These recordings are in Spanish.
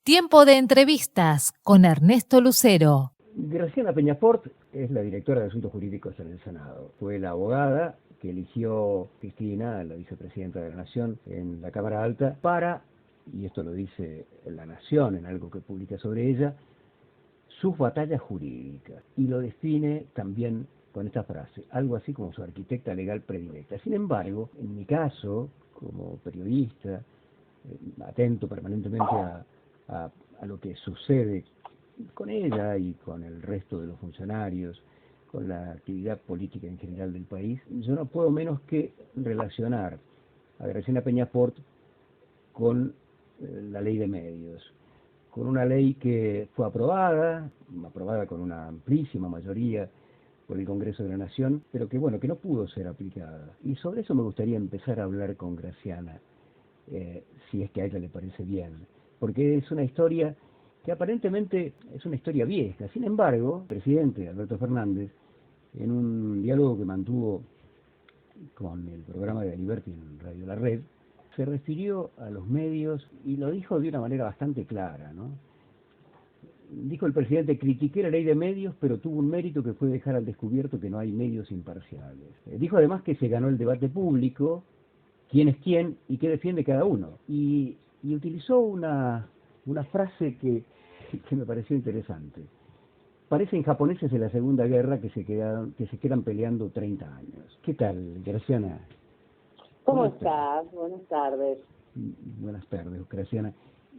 Tiempo de entrevistas con Ernesto Lucero. Graciana Peñafort es la directora de Asuntos Jurídicos en el Senado. Fue la abogada que eligió Cristina, la vicepresidenta de la Nación, en la Cámara Alta para, y esto lo dice La Nación en algo que publica sobre ella, sus batallas jurídicas. Y lo define también con esta frase, algo así como su arquitecta legal predilecta. Sin embargo, en mi caso, como periodista, atento permanentemente a lo que sucede con ella y con el resto de los funcionarios, con la actividad política en general del país, yo no puedo menos que relacionar a Graciana Peñafort con la ley de medios, con una ley que fue aprobada con una amplísima mayoría por el Congreso de la Nación, pero que bueno, que no pudo ser aplicada. Y sobre eso me gustaría empezar a hablar con Graciana, si es que a ella le parece bien, porque es una historia que aparentemente es una historia vieja. Sin embargo, el presidente Alberto Fernández, en un diálogo que mantuvo con el programa de Aliberti en Radio La Red, se refirió a los medios y lo dijo de una manera bastante clara, ¿no? Dijo el presidente: critiqué la ley de medios, pero tuvo un mérito que fue dejar al descubierto que no hay medios imparciales. Dijo además que se ganó el debate público, quién es quién y qué defiende cada uno. Y utilizó una frase que me pareció interesante. Parecen japoneses de la Segunda Guerra que se quedan peleando 30 años. ¿Qué tal, Graciana? ¿Cómo estás? Buenas tardes. Buenas tardes, Graciana.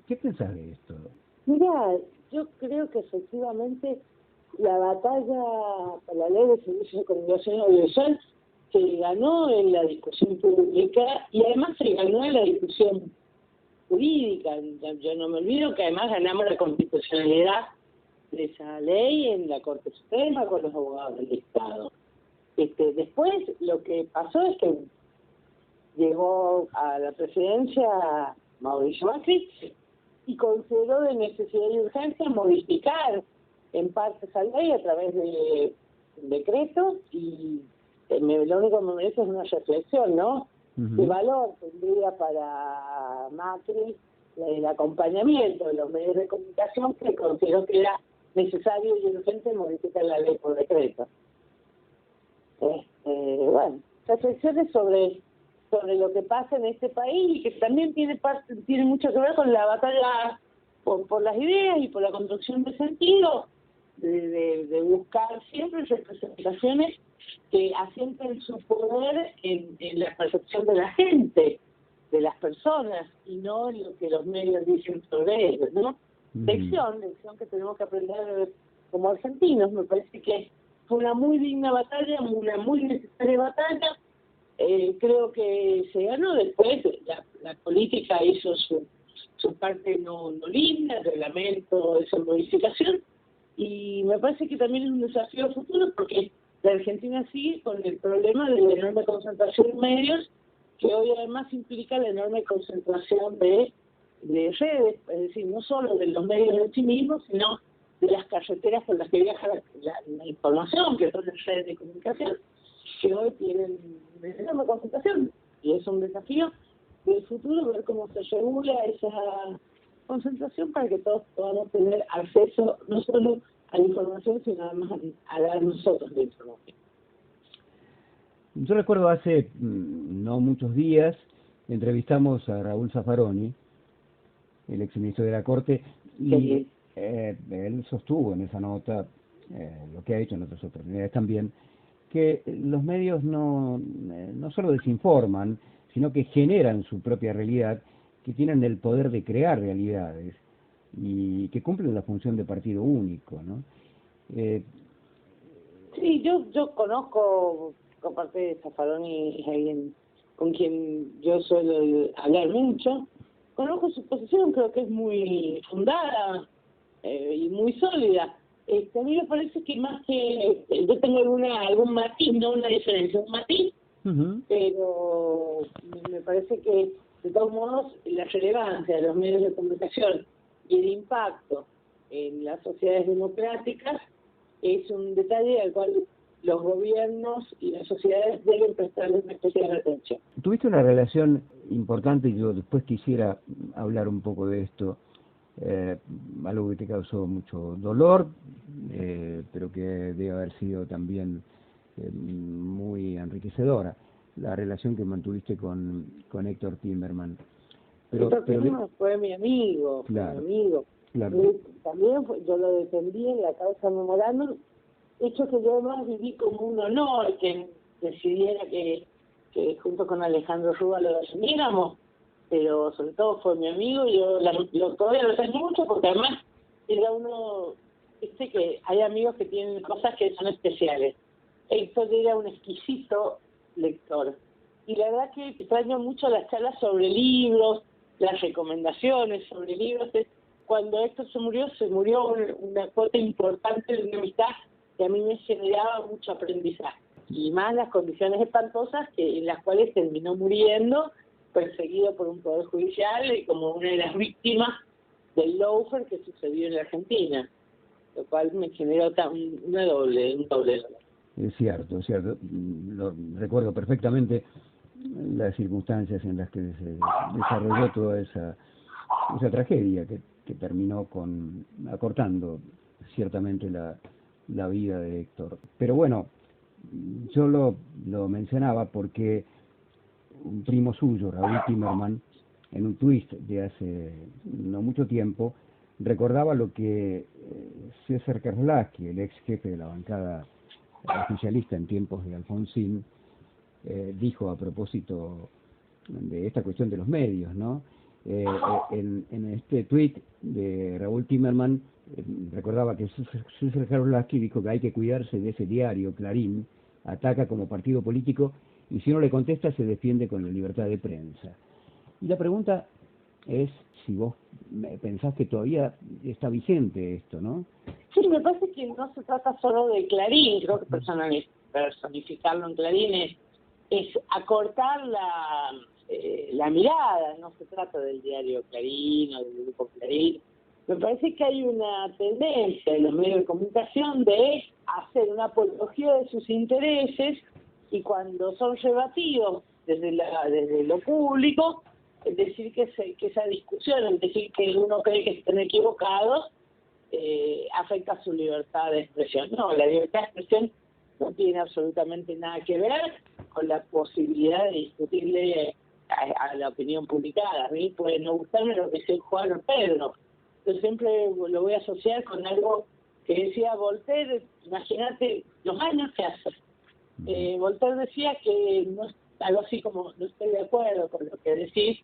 ¿Qué pensás de esto? Mira, yo creo que efectivamente la batalla por la ley de servicios de comunicación audiovisual se ganó en la discusión pública y además se ganó en la discusión jurídica. Yo no me olvido que además ganamos la constitucionalidad de esa ley en la Corte Suprema con los abogados del Estado. Después lo que pasó es que llegó a la presidencia Mauricio Macri y consideró de necesidad y urgencia modificar en parte esa ley a través de decretos y lo único que me merece es una reflexión, ¿no? ¿Qué valor tendría para Macri el acompañamiento de los medios de comunicación que consideró que era necesario y urgente modificar la ley por decreto? Bueno, reflexiones sobre lo que pasa en este país y que también tiene mucho que ver con la batalla por las ideas y por la construcción de sentido, de buscar siempre representaciones que asienten su poder en la percepción de la gente, de las personas, y no en lo que los medios dicen sobre ellos, ¿no? Lección que tenemos que aprender como argentinos. Me parece que fue una muy digna batalla, una muy necesaria batalla. Creo que se ganó. Después la política hizo su parte no linda, lamento esa modificación, y me parece que también es un desafío futuro porque la Argentina sigue con el problema de la enorme concentración de medios, que hoy además implica la enorme concentración de redes, es decir, no solo de los medios en sí mismos, sino de las carreteras por las que viaja la información, que son las redes de comunicación, que hoy tienen una enorme concentración, y es un desafío del futuro ver cómo se regula esa concentración para que todos podamos tener acceso no solo a la información, sino además a dar nosotros la información. Yo recuerdo hace no muchos días entrevistamos a Raúl Zaffaroni, el exministro de la Corte, y él sostuvo en esa nota, lo que ha hecho en otras oportunidades también, que los medios no solo desinforman, sino que generan su propia realidad, que tienen el poder de crear realidades y que cumplen la función de partido único, ¿no? Sí, yo conozco, aparte de Zaffaroni, es alguien con quien yo suelo hablar mucho. Conozco su posición, creo que es muy fundada y muy sólida. A mí me parece que más que yo tengo algún matiz, no una diferencia, un matiz, pero me parece que de todos modos la relevancia de los medios de comunicación y el impacto en las sociedades democráticas es un detalle al cual los gobiernos y las sociedades deben prestarle una especial atención. Tuviste una relación importante, y yo después quisiera hablar un poco de esto, algo que te causó mucho dolor, pero que debe haber sido también muy enriquecedora, la relación que mantuviste con Héctor Timerman. Héctor Timerman fue mi amigo, claro, fue mi amigo. Claro. También yo lo defendí en la causa Memorándum, hecho que yo además viví como un honor que decidiera que junto con Alejandro Rúa lo asumiéramos, pero sobre todo fue mi amigo y yo todavía lo tengo mucho porque además era uno, que hay amigos que tienen cosas que son especiales. Héctor era un exquisito lector y la verdad que extraño mucho las charlas sobre libros, las recomendaciones sobre libros. Cuando Héctor se murió una cuota importante de una amistad que a mí me generaba mucho aprendizaje. Y más las condiciones espantosas en las cuales terminó muriendo, perseguido por un poder judicial y como una de las víctimas del lawfare que sucedió en la Argentina, lo cual me generó un doble dolor. Es cierto, lo recuerdo perfectamente las circunstancias en las que se desarrolló toda esa tragedia que terminó acortando ciertamente la vida de Héctor. Pero bueno, yo lo mencionaba porque un primo suyo, Raúl Timerman, en un tuit de hace no mucho tiempo, recordaba lo que César Karlaski, el ex jefe de la bancada oficialista en tiempos de Alfonsín, dijo a propósito de esta cuestión de los medios, ¿no? En este tuit de Raúl Timerman recordaba que César Karlaski dijo que hay que cuidarse de ese diario, Clarín, ataca como partido político y si uno le contesta se defiende con la libertad de prensa. Y la pregunta es si vos pensás que todavía está vigente esto, ¿no? Sí, me parece que no se trata solo de Clarín, creo que personificarlo en Clarín es acortar la mirada, no se trata del diario Clarín o del grupo Clarín. Me parece que hay una tendencia en los medios de comunicación de hacer una apología de sus intereses y cuando son rebatidos desde lo público, es decir que esa discusión, es decir que uno cree que están equivocados, afecta su libertad de expresión. No, la libertad de expresión no tiene absolutamente nada que ver con la posibilidad de discutirle a la opinión publicada. A mí puede no gustarme lo que dice Juan o Pedro. Yo siempre lo voy a asociar con algo que decía Voltaire, imagínate los años que hace. Voltaire decía que no, algo así como no estoy de acuerdo con lo que decís,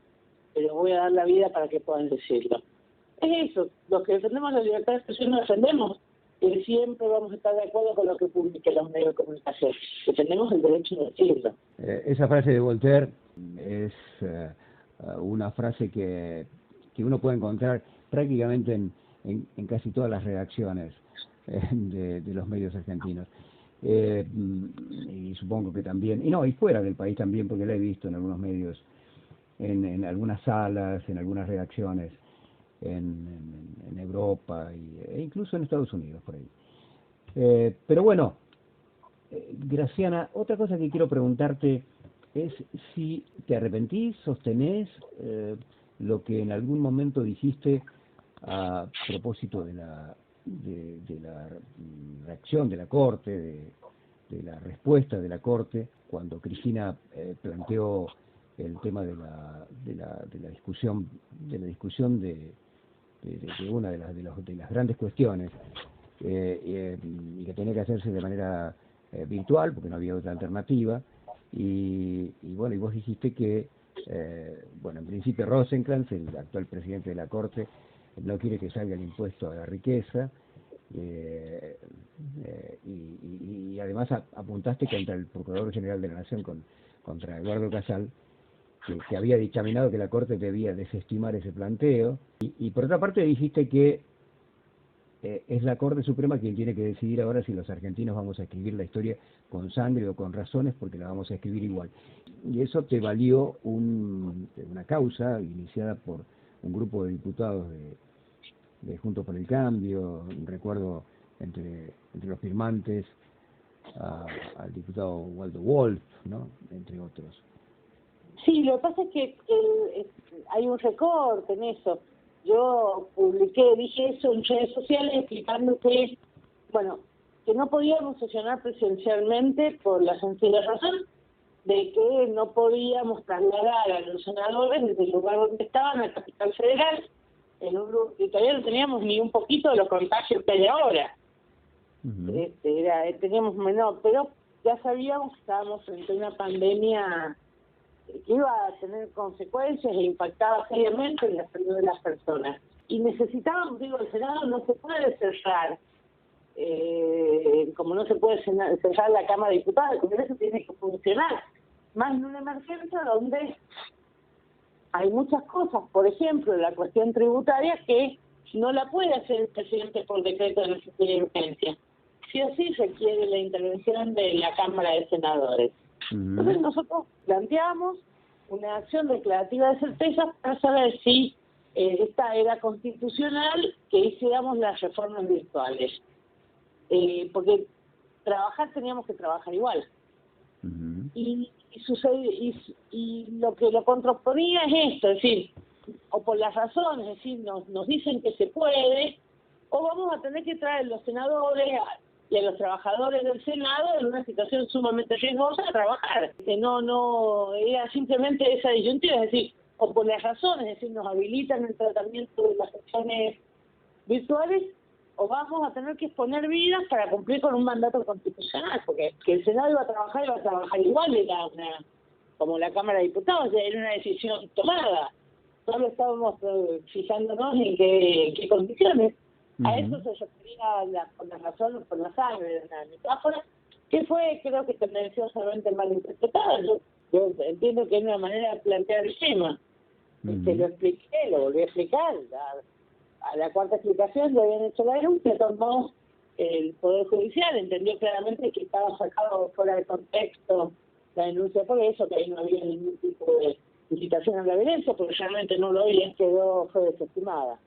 pero voy a dar la vida para que puedan decirlo. Es eso, los que defendemos la libertad de expresión no defendemos que siempre vamos a estar de acuerdo con lo que publiquen los medios de comunicación. Defendemos el derecho de decirlo. Esa frase de Voltaire es una frase que uno puede encontrar prácticamente en casi todas las redacciones de los medios argentinos. Y supongo que también, y fuera del país también, porque la he visto en algunos medios, en algunas salas, en algunas redacciones, en Europa e incluso en Estados Unidos, por ahí. Pero bueno, Graciana, otra cosa que quiero preguntarte es si te arrepentís, sostenés lo que en algún momento dijiste a propósito de la reacción de la Corte, de la respuesta de la Corte, cuando Cristina planteó el tema de la discusión de una de las grandes cuestiones y que tenía que hacerse de manera virtual porque no había otra alternativa y bueno, y vos dijiste que en principio Rosenkrantz, el actual presidente de la Corte, no quiere que salga el impuesto a la riqueza y además apuntaste contra el Procurador General de la Nación, contra Eduardo Casal, que había dictaminado que la Corte debía desestimar ese planteo, y por otra parte dijiste que es la Corte Suprema quien tiene que decidir ahora si los argentinos vamos a escribir la historia con sangre o con razones, porque la vamos a escribir igual. Y eso te valió una causa iniciada por un grupo de diputados de Juntos por el Cambio, recuerdo entre los firmantes al diputado Waldo Wolf, ¿no?, entre otros. Sí, lo que pasa es que hay un recorte en eso. yo dije eso en redes sociales explicando que, bueno, que no podíamos sesionar presencialmente por la sencilla razón de que no podíamos trasladar a los senadores desde el lugar donde estaban a Capital Federal, y todavía no teníamos ni un poquito de los contagios que hay ahora. Teníamos menor, pero ya sabíamos que estábamos frente a una pandemia que iba a tener consecuencias e impactaba seriamente en la salud de las personas. Y necesitábamos, el Senado no se puede cerrar, como no se puede cerrar la Cámara de Diputados, el Congreso tiene que funcionar, más en una emergencia donde hay muchas cosas, por ejemplo, la cuestión tributaria, que no la puede hacer el presidente por decreto de necesidad y urgencia. Sí o sí requiere la intervención de la Cámara de Senadores. Entonces nosotros planteamos una acción declarativa de certeza para saber si esta era constitucional que hiciéramos las reformas virtuales. Porque teníamos que trabajar igual. Y lo que lo contraponía es esto, es decir, o por las razones, es decir, nos dicen que se puede, o vamos a tener que traer a los senadores y a los trabajadores del Senado en una situación sumamente riesgosa a trabajar. Que no era simplemente esa disyuntiva, es decir, o por las razones, es decir, nos habilitan el tratamiento de las sesiones virtuales, o vamos a tener que exponer vidas para cumplir con un mandato constitucional, porque que el Senado iba a trabajar igual, era como la Cámara de Diputados, era una decisión tomada. Solo estábamos fijándonos en qué condiciones. A eso se refería por la razón, por la sangre, una metáfora, que fue, creo que tendenciosamente mal interpretada. Yo entiendo que es una manera de plantear el tema. Lo expliqué, lo volví a explicar. A la cuarta explicación le habían hecho la denuncia, tomó el Poder Judicial, entendió claramente que estaba sacado fuera de contexto la denuncia por eso, que ahí no había ningún tipo de incitación a la violencia, porque realmente no lo había, fue desestimada.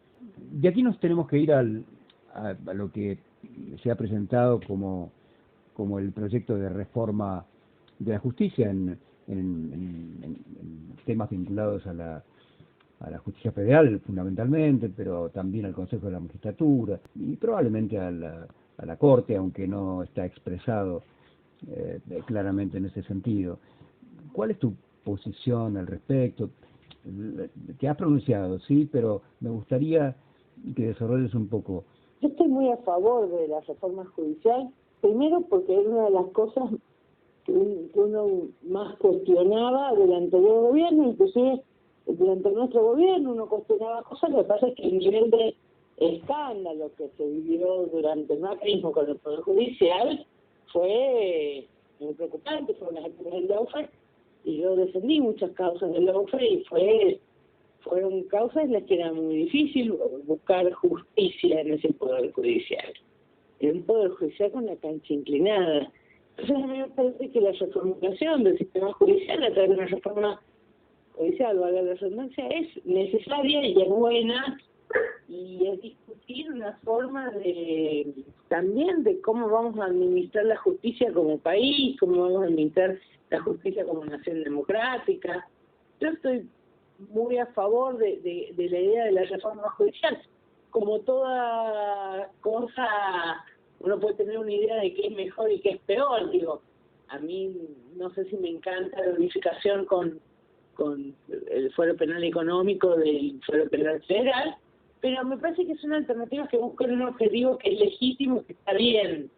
De aquí nos tenemos que ir a lo que se ha presentado como el proyecto de reforma de la justicia en temas vinculados a la justicia federal fundamentalmente, pero también al Consejo de la Magistratura y probablemente a la Corte, aunque no está expresado claramente en ese sentido. ¿Cuál es tu posición al respecto? Te has pronunciado, sí, pero me gustaría que desarrolles un poco. Yo estoy muy a favor de la reforma judicial, primero porque es una de las cosas que uno más cuestionaba del anterior gobierno, inclusive durante nuestro gobierno uno cuestionaba cosas. Lo que pasa es que el nivel de escándalo que se vivió durante el macrismo con el Poder Judicial fue muy preocupante. Fueron las épocas del lawfare, y yo defendí muchas causas del lawfare, y fueron causas en las que era muy difícil buscar justicia en ese Poder Judicial. Era un Poder Judicial con la cancha inclinada. Entonces a mí me parece que la reformulación del sistema judicial a través de una reforma judicial, valga la redundancia, es necesaria y es buena, y es discutir una forma también de cómo vamos a administrar la justicia como país, cómo vamos a administrar la justicia como nación democrática. Yo estoy muy a favor de la idea de la reforma judicial. Como toda cosa, uno puede tener una idea de qué es mejor y qué es peor. A mí no sé si me encanta la unificación con el fuero penal económico del fuero penal federal, pero me parece que son alternativas que buscan un objetivo que es legítimo, que está bien.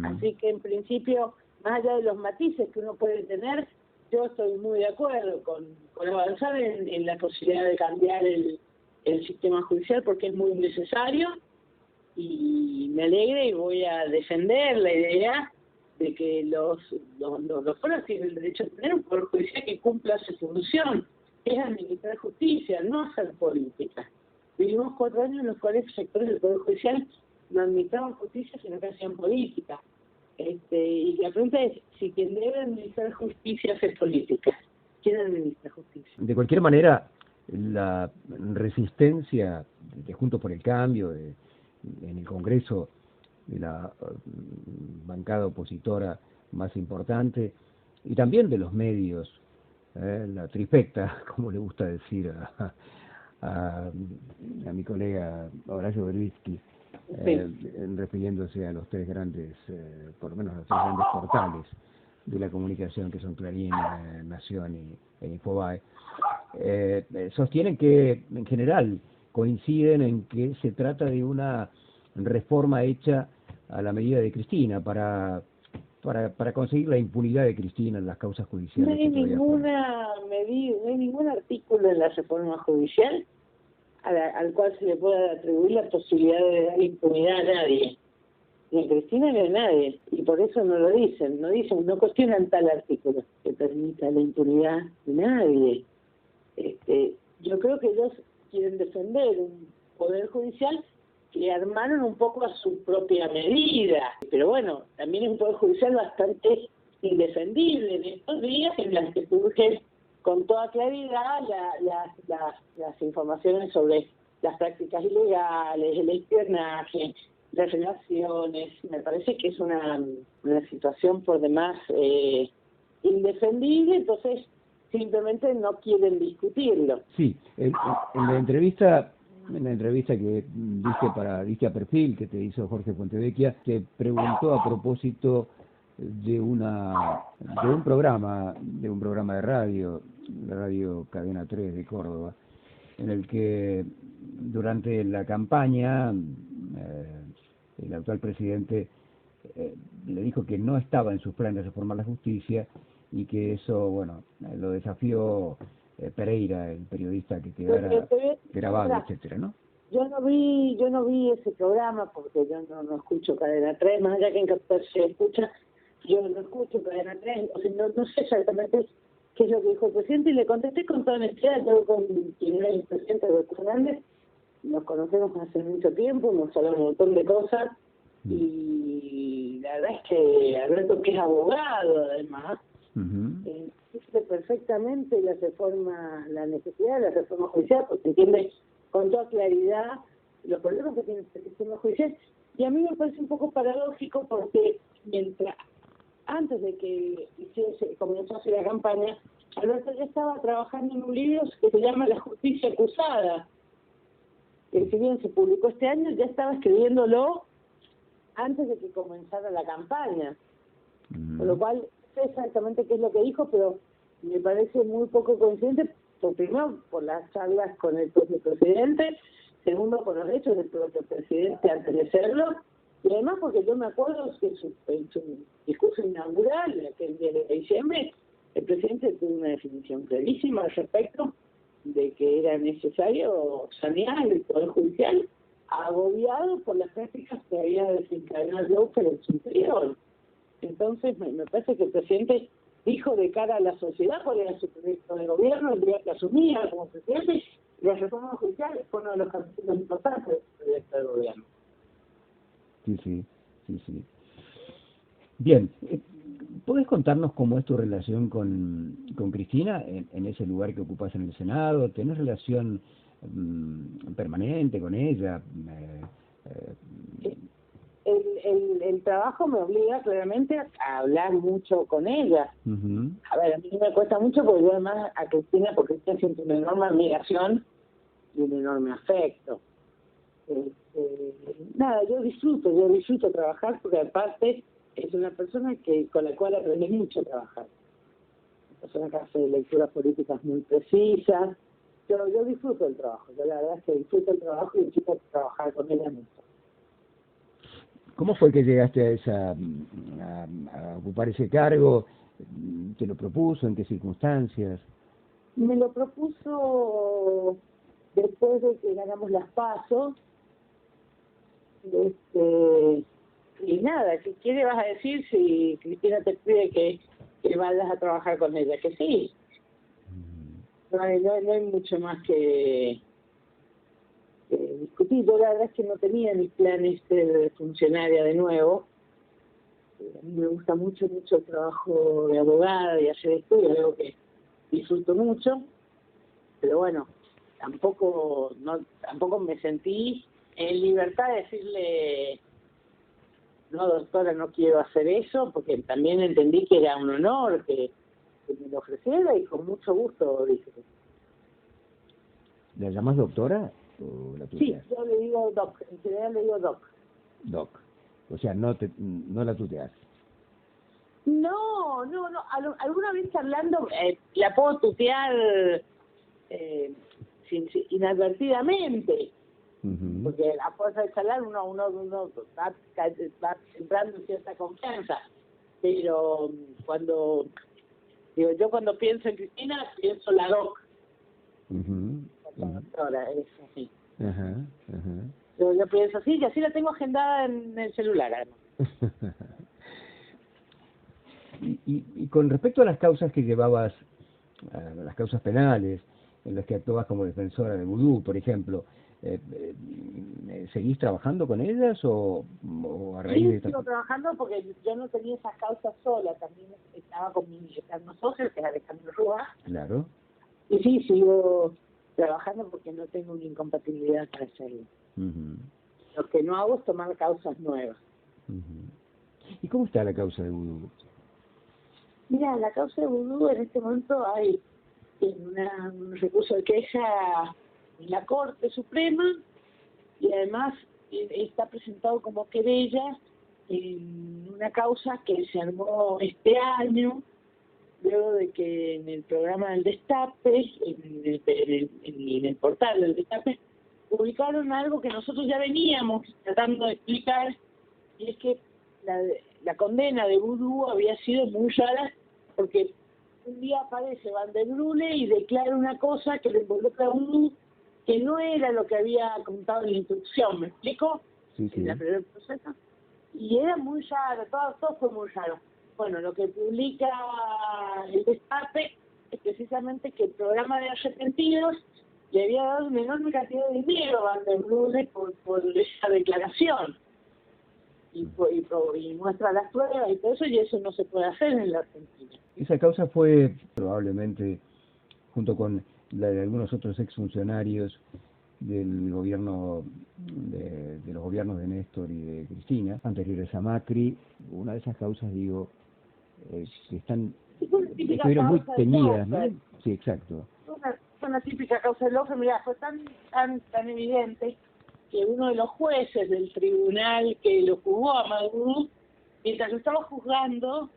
Así que en principio, más allá de los matices que uno puede tener, yo estoy muy de acuerdo con avanzar en la posibilidad de cambiar el sistema judicial, porque es muy necesario, y me alegra y voy a defender la idea de que los fueros tienen el derecho a tener un poder judicial que cumpla su función, que es administrar justicia, no hacer política. Vivimos 4 años en los cuales sectores del Poder Judicial no administraban justicia, sino que hacían política. Y la pregunta es si quien debe administrar justicia hace política. ¿Quién administra justicia? De cualquier manera, la resistencia de Juntos por el Cambio en el Congreso, de la bancada opositora más importante, y también de los medios, la trifecta, como le gusta decir a mi colega Horacio Berbisky, refiriéndose a los tres grandes, por lo menos los tres grandes portales de la comunicación, que son Clarín, Nación e Infobae, sostienen que en general coinciden en que se trata de una reforma hecha a la medida de Cristina para conseguir la impunidad de Cristina en las causas judiciales. No hay ninguna medida, no hay ningún artículo en la reforma judicial al cual se le pueda atribuir la posibilidad de dar impunidad a nadie, ni a Cristina ni a nadie, y por eso no lo dicen, no cuestionan tal artículo que permita la impunidad de nadie. Yo creo que ellos quieren defender un poder judicial que armaron un poco a su propia medida, pero bueno, también es un poder judicial bastante indefendible en estos días, en las que surgen con toda claridad las informaciones sobre las prácticas ilegales, el espionaje, las relaciones. Me parece que es una situación por demás indefendible, entonces simplemente no quieren discutirlo. Sí, en la entrevista que diste a Perfil, que te hizo Jorge Fontevecchia, te preguntó a propósito de un programa de radio, la radio Cadena 3 de Córdoba, en el que durante la campaña el actual presidente le dijo que no estaba en sus planes reformar la justicia, y que eso, bueno, lo desafió Pereira, el periodista que quedara grabado, etcétera, ¿no? Yo no vi ese programa porque yo no escucho Cadena 3, más allá que en Capital se escucha, yo no escucho Cadena 3, o sea, no sé exactamente qué es lo que dijo el presidente, y le contesté con toda honestidad. Yo con quien era el presidente Alberto Fernández, nos conocemos hace mucho tiempo, nos hablamos un montón de cosas, y la verdad es que Alberto, que es abogado además, entiende perfectamente la necesidad de la reforma judicial, porque entiende con toda claridad los problemas que tiene el sistema judicial. Y a mí me parece un poco paradójico porque antes de que comenzó a hacer la campaña, Alberto ya estaba trabajando en un libro que se llama La Justicia Acusada, que si bien se publicó este año, ya estaba escribiéndolo antes de que comenzara la campaña. Con lo cual, sé exactamente qué es lo que dijo, pero me parece muy poco coincidente, primero por las charlas con el propio presidente, segundo por los hechos del propio presidente antes de serlo, y además porque yo me acuerdo que en su discurso inaugural, aquel día de diciembre, el presidente tuvo una definición clarísima al respecto de que era necesario sanear el Poder Judicial, agobiado por las prácticas que había desencadenado López en su interior. Entonces me parece que el presidente dijo de cara a la sociedad cuál era su proyecto de gobierno el día que asumía como presidente, y la reforma judicial fue uno de los capítulos importantes del proyecto de gobierno. Sí. Bien, ¿podés contarnos cómo es tu relación con Cristina en ese lugar que ocupas en el Senado? ¿Tenés relación permanente con ella? El trabajo me obliga claramente a hablar mucho con ella. A ver, a mí me cuesta mucho porque yo además a Cristina, porque Cristina siente una enorme admiración y un enorme afecto. Nada, yo disfruto trabajar porque aparte es una persona con la cual aprendí mucho a trabajar. Una persona que hace lecturas políticas muy precisas. Yo disfruto el trabajo, yo la verdad es que disfruto el trabajo y disfruto trabajar con ella mucho. ¿Cómo fue que llegaste a ocupar ese cargo? ¿Te lo propuso? ¿En qué circunstancias? Me lo propuso después de que ganamos las PASO. Y nada, ¿qué le vas a decir si Cristina te pide que vayas a trabajar con ella? Que sí. No hay mucho más que discutir. Yo la verdad es que no tenía mis planes de funcionaria de nuevo. A mí me gusta mucho el trabajo de abogada y hacer estudios, algo que disfruto mucho, pero bueno, tampoco me sentí en libertad de decirle, no doctora, no quiero hacer eso, porque también entendí que era un honor que me lo ofreciera, y con mucho gusto dije. ¿La llamás doctora o la Sí, tuteas? yo le digo doc, en general le digo doc. Doc. O sea, no la tuteas. No. Alguna vez charlando la puedo tutear inadvertidamente, Ujú. porque a fuerza de charlar uno va entrando en cierta confianza. Pero cuando pienso en Cristina, pienso la doc, Ujú. la doctora, es así. Ajá, ajá. Yo pienso así, y así la tengo agendada en el celular, además. Y con respecto a las causas que llevabas, a las causas penales, en las que actuabas como defensora de vudú, por ejemplo, ¿seguís trabajando con ellas o a raíz Sí, de esta? sigo trabajando porque yo no tenía esas causas sola, también estaba con mi eterno socio, que es Alejandro Rúa, Claro. y sí, sigo trabajando porque no tengo una incompatibilidad para hacerlo. Ujú, Lo que no hago es tomar causas nuevas. ujú. ¿Y cómo está la causa de vudú? Mira, la causa de vudú en este momento hay un recurso de queja en la Corte Suprema y además está presentado como querella en una causa que se armó este año, luego de que en el programa del Destape, en el portal del Destape, publicaron algo que nosotros ya veníamos tratando de explicar, y es que la condena de vudú había sido muy rara, porque un día aparece Van der Brule y declara una cosa que le involucra a vudú, que no era lo que había contado en la instrucción, ¿me explico? Sí, sí. En el primer proceso. Y era muy raro, todo fue muy raro. Bueno, lo que publica el Destape es precisamente que el programa de arrepentidos le había dado una enorme cantidad de dinero a Van der Brule por esa declaración. Y muestra las pruebas y todo eso, y eso no se puede hacer en la Argentina. Esa causa fue probablemente, junto con la de algunos otros exfuncionarios del gobierno, de los gobiernos de Néstor y de Cristina, anteriores a Macri, una de esas causas, digo, que estuvieron muy teñidas, ¿no? Sí, exacto. Una típica causa de Lawfare. Mirá, fue tan evidente que uno de los jueces del tribunal que lo juzgó a Maduro, mientras lo estaba juzgando,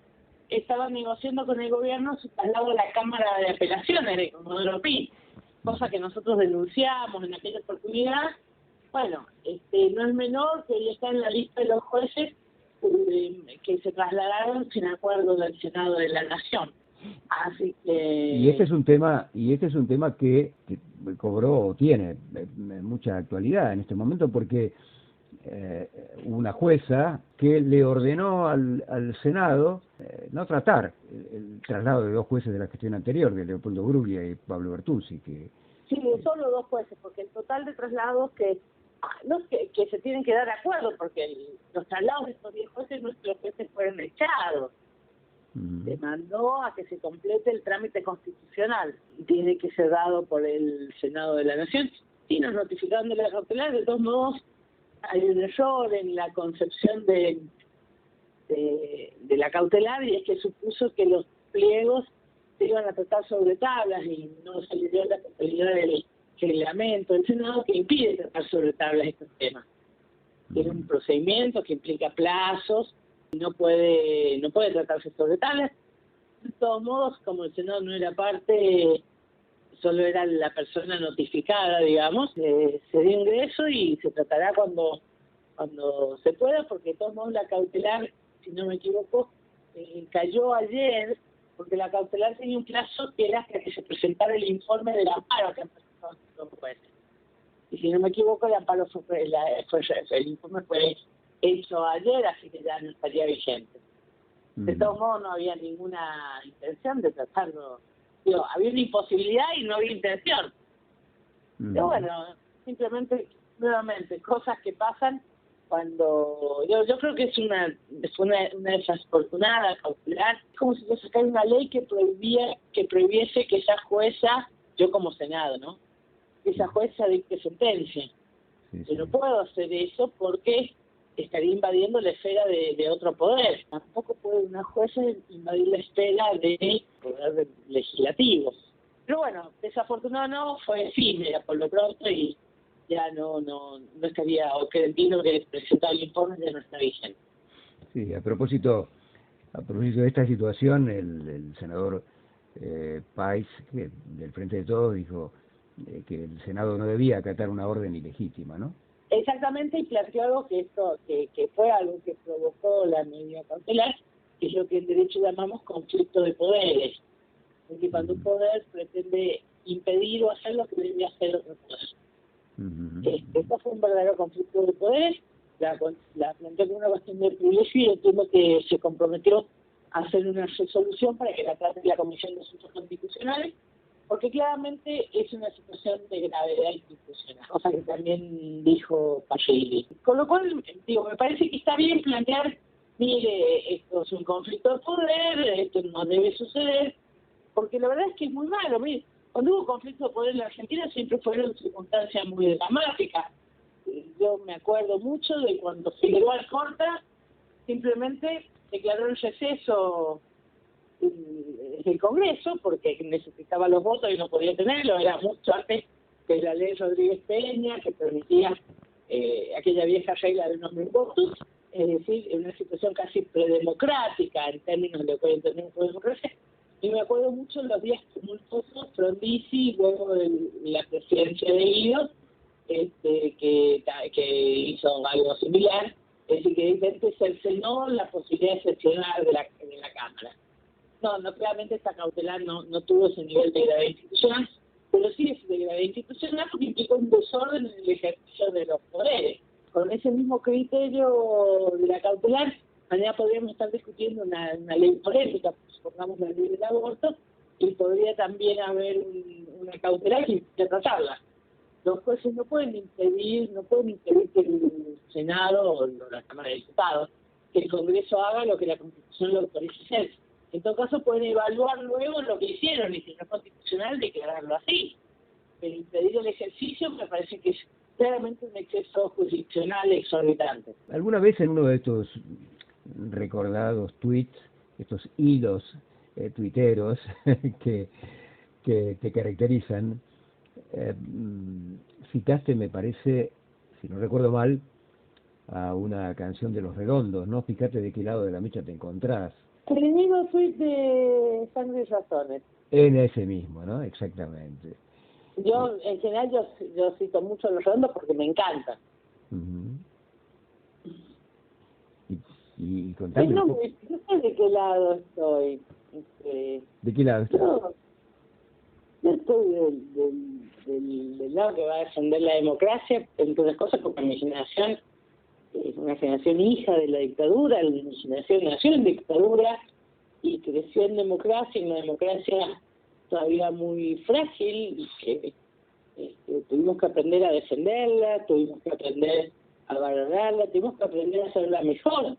estaba negociando con el gobierno su traslado a la Cámara de Apelaciones de Comodoro Pi, cosa que nosotros denunciamos en aquella oportunidad. Bueno, no es menor que ella está en la lista de los jueces que se trasladaron sin acuerdo del Senado de la Nación. Así que... Y este es un tema que cobró o tiene mucha actualidad en este momento, porque una jueza que le ordenó al Senado no tratar el traslado de dos jueces de la gestión anterior, de Leopoldo Bruglia y Pablo Bertuzzi, que sí, solo dos jueces, porque el total de traslados no es que se tienen que dar de acuerdo, porque los traslados de estos 10 jueces, nuestros jueces fueron echados. Se mandó a que se complete el trámite constitucional y tiene que ser dado por el Senado de la Nación. Y nos notificaron de la cautelar. De todos modos, hay un error en la concepción de la cautelar, y es que supuso que los pliegos se iban a tratar sobre tablas y no se le dio la totalidad del reglamento del Senado que impide tratar sobre tablas estos temas. Es un procedimiento que implica plazos y no puede tratarse sobre tablas. De todos modos, como el Senado no era parte, solo era la persona notificada, digamos, se dio ingreso y se tratará cuando se pueda, porque de todos modos la cautelar, si no me equivoco, cayó ayer, porque la cautelar tenía un plazo que era hasta que se presentara el informe del amparo que han presentado los jueces. Y si no me equivoco, el amparo el informe fue hecho ayer, así que ya no estaría vigente. De todos modos, no había ninguna intención de tratarlo. Digo, había una imposibilidad y no había intención. Pero bueno, simplemente, nuevamente, cosas que pasan cuando... Yo creo que fue una desafortunada cautelar. Es como si yo sacara una ley que prohibiese que esa jueza, yo como Senado, ¿no?, que esa jueza dicte sentencia. Sí, Yo no puedo hacer eso porque estaría invadiendo la esfera de otro poder. Tampoco puede una jueza invadir la esfera de poder legislativo. Pero bueno, desafortunado no, fue efímera por lo pronto y ya no estaría, o que entiendo que presentaba el informe ya no está vigente. Sí, a propósito de esta situación, el senador Páez, del Frente de Todos, dijo que el Senado no debía acatar una orden ilegítima, ¿no? Exactamente, y planteó algo que fue algo que provocó la medida cautelar, que es lo que en derecho llamamos conflicto de poderes, porque cuando un poder pretende impedir o hacer lo que debe hacer otro poder. Esto fue un verdadero conflicto de poderes, la planteó como una cuestión de privilegio y entiendo que se comprometió a hacer una resolución para que la trate la Comisión de Asuntos Constitucionales, porque claramente es una situación de gravedad institucional, cosa que también dijo Pallini. Con lo cual, digo, me parece que está bien plantear, mire, esto es un conflicto de poder, esto no debe suceder, porque la verdad es que es muy malo. Mire, cuando hubo conflicto de poder en la Argentina siempre fueron circunstancias muy dramáticas. Yo me acuerdo mucho de cuando Figueroa Alcorta simplemente declaró el receso del Congreso porque necesitaba los votos y no podía tenerlo, era mucho antes que la ley Rodríguez Peña que permitía aquella vieja regla de nombre votos, es decir, en una situación casi predemocrática en términos de lo que entendemos por democracia. Y me acuerdo mucho de los días tumultuosos, Frondizi, luego de la presidencia de Guido, que hizo algo similar, es decir, que evidentemente cercenó la posibilidad de sesionar de la Cámara. No, claramente esta cautelar no tuvo ese nivel de gravedad institucional, pero sí es de gravedad institucional porque implicó un desorden en el ejercicio de los poderes. Con ese mismo criterio de la cautelar, mañana podríamos estar discutiendo una ley polémica, supongamos la ley del aborto, y podría también haber una cautelar que implique tratarla. Los jueces no pueden impedir que el Senado o la Cámara de Diputados, que el Congreso haga lo que la Constitución lo autoriza hacer. En todo caso pueden evaluar luego lo que hicieron y si no es constitucional declararlo así. Pero impedir el ejercicio me parece que es claramente un exceso jurisdiccional exorbitante. ¿Alguna vez en uno de estos recordados tweets, estos hilos tuiteros que te caracterizan, citaste, me parece, si no recuerdo mal, a una canción de Los Redondos, ¿no? Fíjate de qué lado de la mecha te encontrás. El mismo tuit de Sangre y Razones. En ese mismo, ¿no? Exactamente. Yo, en general, yo cito mucho a Los Redondos porque me encanta. Y contame no un poco. sé de qué lado estoy. ¿De qué lado estás? Yo estoy del lado que va a defender la democracia, entre otras cosas, porque mi generación es una generación hija de la dictadura, mi generación nació en dictadura y creció en democracia, en una democracia todavía muy frágil, y que tuvimos que aprender a defenderla, tuvimos que aprender a valorarla, tuvimos que aprender a hacerla mejor.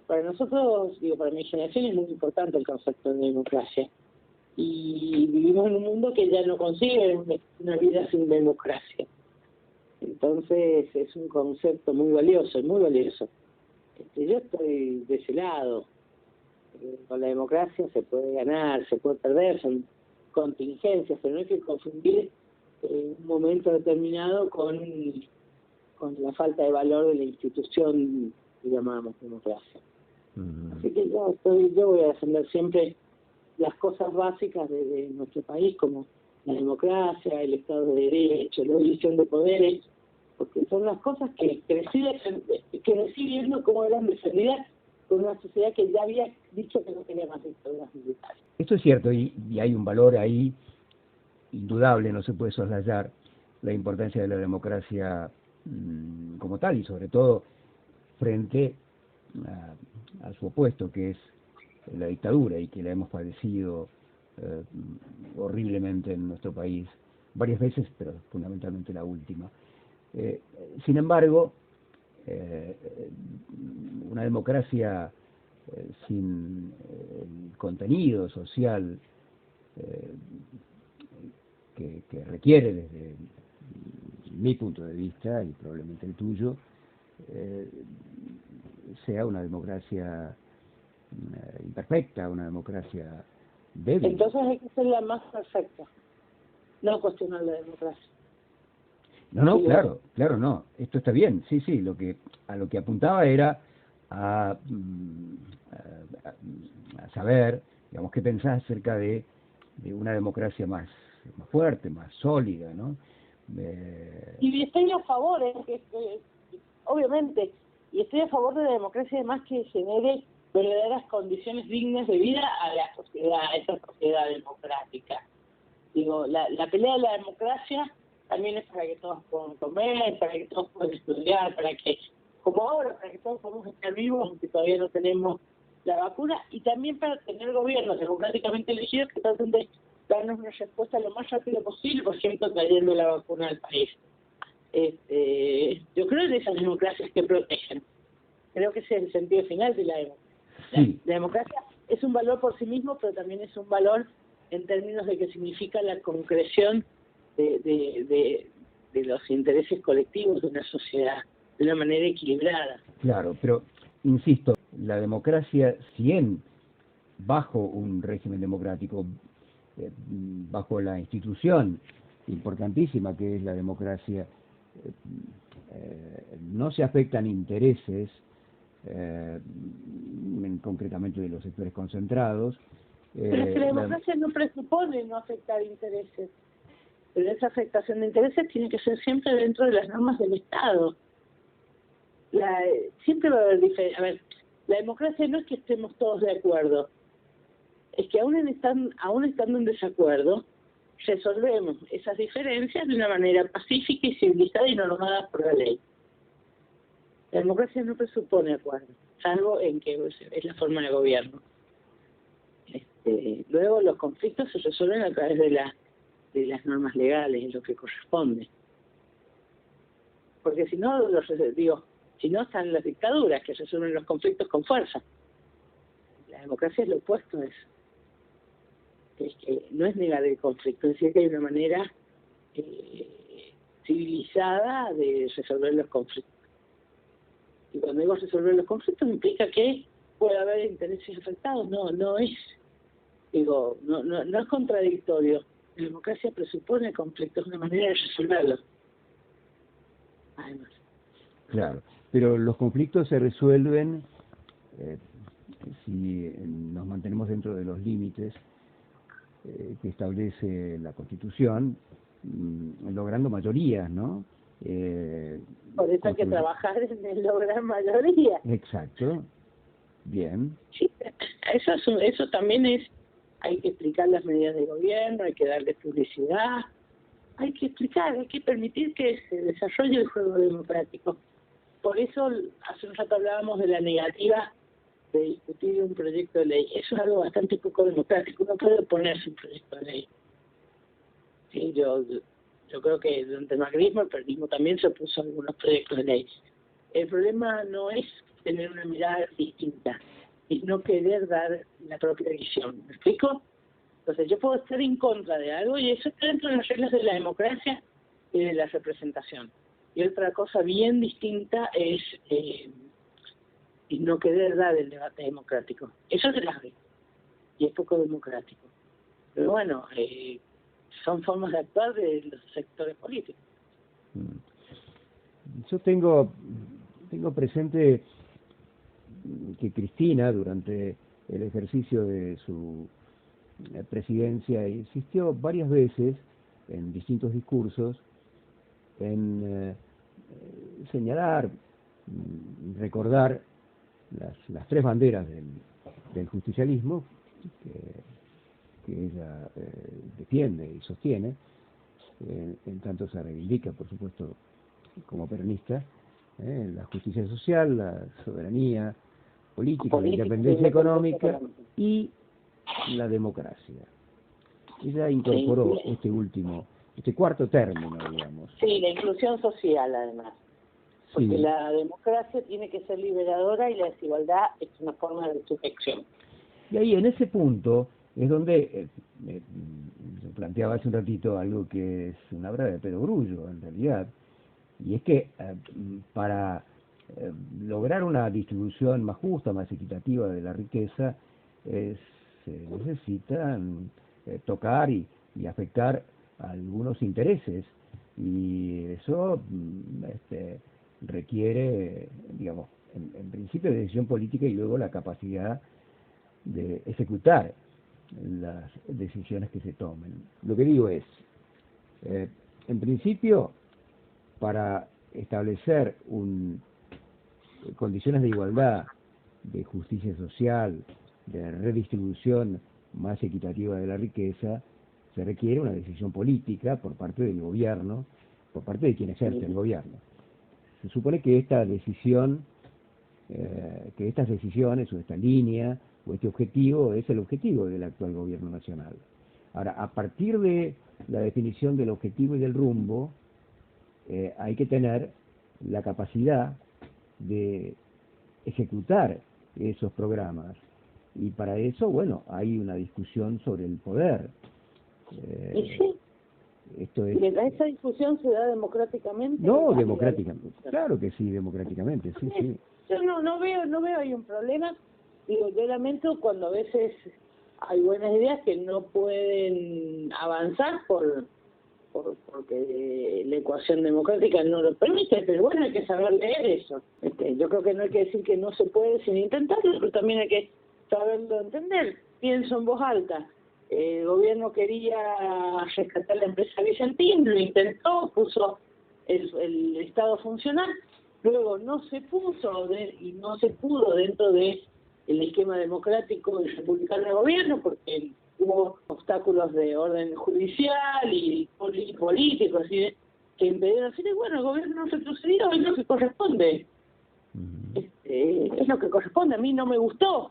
Para nosotros, para mi generación es muy importante el concepto de democracia. Y vivimos en un mundo que ya no concibe una vida sin democracia. Entonces es un concepto muy valioso, muy valioso. Yo estoy de ese lado. Con la democracia se puede ganar, se puede perder, son contingencias, pero no hay que confundir un momento determinado con la falta de valor de la institución que llamamos democracia. Así que yo voy a defender siempre las cosas básicas de nuestro país, como la democracia, el Estado de Derecho, la división de poderes, porque son las cosas que crecí viendo cómo eran defendidas por una sociedad que ya había dicho que no quería más dictaduras militares. Esto es cierto, y hay un valor ahí indudable, no se puede soslayar la importancia de la democracia como tal, y sobre todo frente a su opuesto, que es la dictadura, y que la hemos padecido horriblemente en nuestro país varias veces, pero fundamentalmente la última. Sin embargo, una democracia sin el contenido social que requiere, desde mi punto de vista y probablemente el tuyo, sea una democracia imperfecta, una democracia débil. Entonces hay que ser la más perfecta, no cuestionar la democracia. No, Sí, claro, no. Esto está bien, sí, a lo que apuntaba era a, a saber, digamos, qué pensás acerca de una democracia más fuerte, más sólida, ¿no? Y estoy a favor, obviamente, y estoy a favor de la democracia además que genere verdaderas condiciones dignas de vida a la sociedad, a esa sociedad democrática. Digo, la pelea de la democracia también es para que todos puedan comer, para que todos puedan estudiar, para que, como ahora, para que todos podamos estar vivos, aunque todavía no tenemos la vacuna, y también para tener gobiernos democráticamente elegidos que traten de darnos una respuesta lo más rápido posible, por ejemplo, trayendo la vacuna al país. Yo creo en esas democracias que protegen. Creo que ese es el sentido final de la democracia. Sí. La democracia es un valor por sí mismo, pero también es un valor en términos de que significa la concreción de los intereses colectivos de una sociedad de una manera equilibrada. Claro, pero insisto, la democracia, si bien bajo un régimen democrático, bajo la institución importantísima que es la democracia, no se afectan intereses, concretamente de los sectores concentrados. Pero es que la democracia no presupone no afectar intereses. Pero esa afectación de intereses tiene que ser siempre dentro de las normas del Estado. Siempre va a haber diferencias. A ver, la democracia no es que estemos todos de acuerdo, es que aún estando en desacuerdo, resolvemos esas diferencias de una manera pacífica y civilizada y normada por la ley. La democracia no presupone acuerdo, salvo en que es la forma de gobierno. Luego los conflictos se resuelven a través de las normas legales, en lo que corresponde. Porque si no, si no están las dictaduras que resuelven los conflictos con fuerza. La democracia es lo opuesto a eso. Es que no es negar el conflicto, es decir que hay una manera civilizada de resolver los conflictos. Y cuando digo resolver los conflictos implica que puede haber intereses afectados. No es. Digo, no es contradictorio. La democracia presupone conflictos, una manera de resolverlos. Además. Claro, pero los conflictos se resuelven si nos mantenemos dentro de los límites que establece la Constitución, logrando mayorías, ¿no? Por eso hay que trabajar en el lograr mayoría. Exacto. Bien. Sí, eso también hay que explicar las medidas de gobierno, hay que darle publicidad, hay que explicar, hay que permitir que se desarrolle el juego democrático. Por eso hace un rato hablábamos de la negativa de discutir un proyecto de ley. Eso es algo bastante poco democrático. Uno puede oponerse a un proyecto de ley. Sí, yo creo que durante el macrismo, el peronismo también se opuso a algunos proyectos de ley. El problema no es tener una mirada distinta, es no querer dar la propia visión. ¿Me explico? Entonces yo puedo estar en contra de algo y eso está dentro de las reglas de la democracia y de la representación. Y otra cosa bien distinta es no querer dar el debate democrático. Eso es grave y es poco democrático. Pero bueno, son formas de actuar de los sectores políticos. Yo tengo presente que Cristina, durante el ejercicio de su presidencia, insistió varias veces en distintos discursos en señalar, recordar las tres banderas del justicialismo que ella defiende y sostiene, en tanto se reivindica, por supuesto, como peronista, la justicia social, la soberanía política, la independencia económica y la democracia. Ella incorporó este cuarto término, digamos. Sí, la inclusión social, además. Porque Sí. la democracia tiene que ser liberadora y la desigualdad es una forma de sujeción. Y ahí, en ese punto, es donde yo planteaba hace un ratito algo que es una obra de perogrullo, en realidad, y es que para lograr una distribución más justa, más equitativa de la riqueza, es necesitan tocar y afectar a algunos intereses, y eso requiere, digamos, en principio de decisión política y luego la capacidad de ejecutar las decisiones que se tomen. Lo que digo es, en principio, para establecer condiciones de igualdad, de justicia social, de redistribución más equitativa de la riqueza, se requiere una decisión política por parte del gobierno, por parte de quien ejerce el gobierno. Se supone que esta decisión, que estas decisiones o esta línea o este objetivo es el objetivo del actual gobierno nacional. Ahora, a partir de la definición del objetivo y del rumbo, hay que tener la capacidad de ejecutar esos programas, y para eso, bueno, hay una discusión sobre el poder. Y sí, Esto es... ¿esa discusión se da democráticamente? No, democráticamente, claro que sí, democráticamente, sí, sí. Yo no veo ahí un problema. Digo, yo lamento cuando a veces hay buenas ideas que no pueden avanzar porque la ecuación democrática no lo permite, pero bueno, hay que saber leer eso. Yo creo que no hay que decir que no se puede sin intentarlo, pero también hay que saberlo entender. Pienso en voz alta. El gobierno quería rescatar la empresa Vicentín, lo intentó, puso el Estado a funcionar, luego no se puso y no se pudo dentro de el esquema democrático y republicano del gobierno, porque hubo obstáculos de orden judicial y políticos que impidieron hacer, y bueno, el gobierno retrocedió, es lo que corresponde. Es lo que corresponde. A mí no me gustó,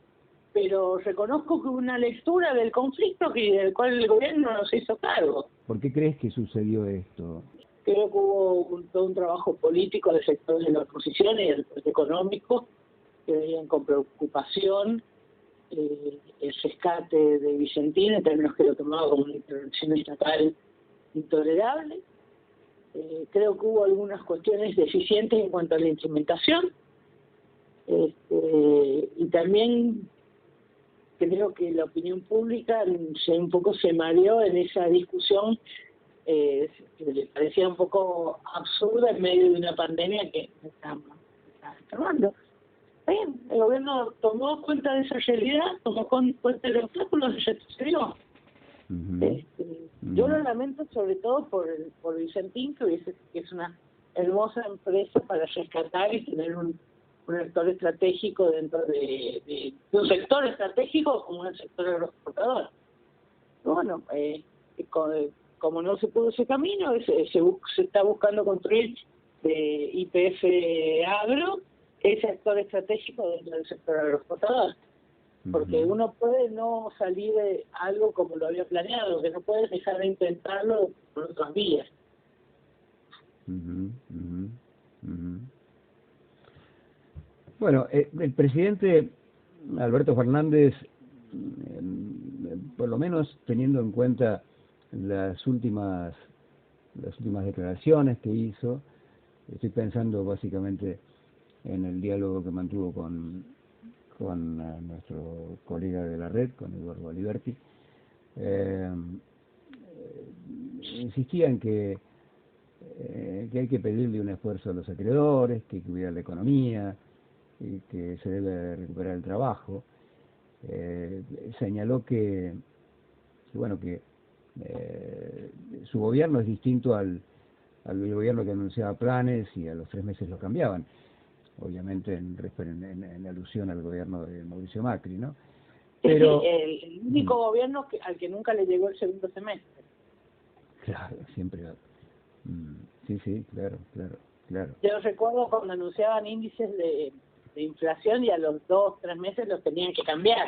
pero reconozco que hubo una lectura del conflicto del cual el gobierno no se hizo cargo. ¿Por qué crees que sucedió esto? Creo que hubo todo un trabajo político de sectores de la oposición y del económico que veían con preocupación el rescate de Vicentín, en términos que lo tomaba como una intervención estatal intolerable. Creo que hubo algunas cuestiones deficientes en cuanto a la implementación, y también creo que la opinión pública un poco se mareó en esa discusión que le parecía un poco absurda en medio de una pandemia que está enfermando. Bien, el gobierno tomó cuenta de esa realidad, tomó cuenta de los obstáculos y retrocedió. Yo lo lamento sobre todo por Vicentín, que es una hermosa empresa para rescatar y tener un actor estratégico dentro de un sector estratégico como el sector agroexportador. Bueno, como no se pudo ese camino, se está buscando construir de YPF Agro ese actor estratégico dentro del sector agroexportador. Porque uno puede no salir de algo como lo había planeado, que no puede dejar de intentarlo por otras vías. Bueno, el presidente Alberto Fernández, por lo menos teniendo en cuenta las últimas declaraciones que hizo, estoy pensando básicamente en el diálogo que mantuvo con nuestro colega de la red, con Eduardo Aliberti, insistía en que hay que pedirle un esfuerzo a los acreedores, que hay que cuidar la economía, y que se debe recuperar el trabajo. Señaló que su gobierno es distinto al gobierno que anunciaba planes y a los 3 meses lo cambiaban, obviamente en alusión al gobierno de Mauricio Macri, ¿no? Pero el único gobierno al que nunca le llegó el segundo semestre. Claro, siempre. Sí, claro. Yo recuerdo cuando anunciaban índices de inflación y a los 2-3 meses los tenían que cambiar.